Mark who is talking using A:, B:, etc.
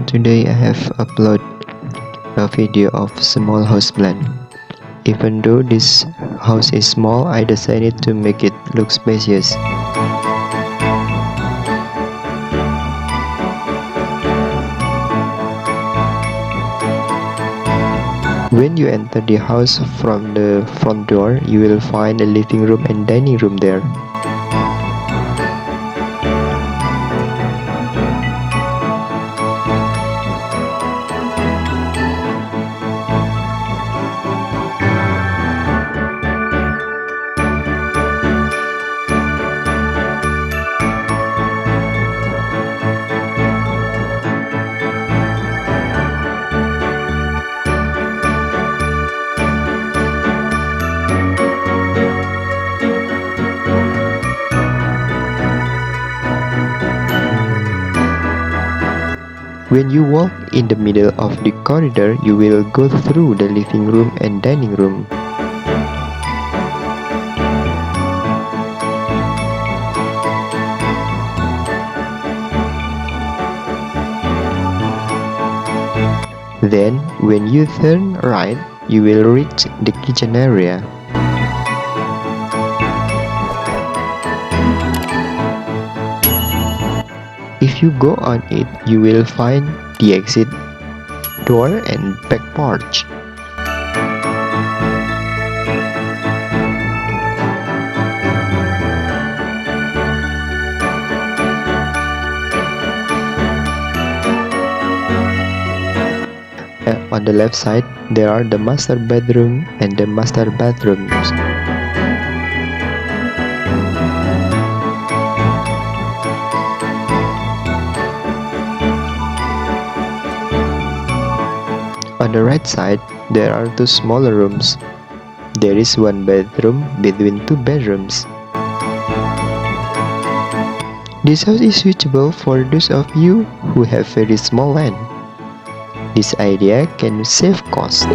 A: Today I have uploaded a video of small house plan. Even though this house is small, I decided to make it look spacious. When you enter the house from the front door, you will find a living room and dining room there. When you walk in the middle of the corridor, you will go through the living room and dining room. Then, when you turn right, you will reach the kitchen area. If you go on it, you will find the exit door and back porch. On the left side, there are the master bedroom and the master bathrooms. On the right side, there are two smaller rooms. There is one bedroom between two bedrooms. This house is suitable for those of you who have very small land. This idea can save cost.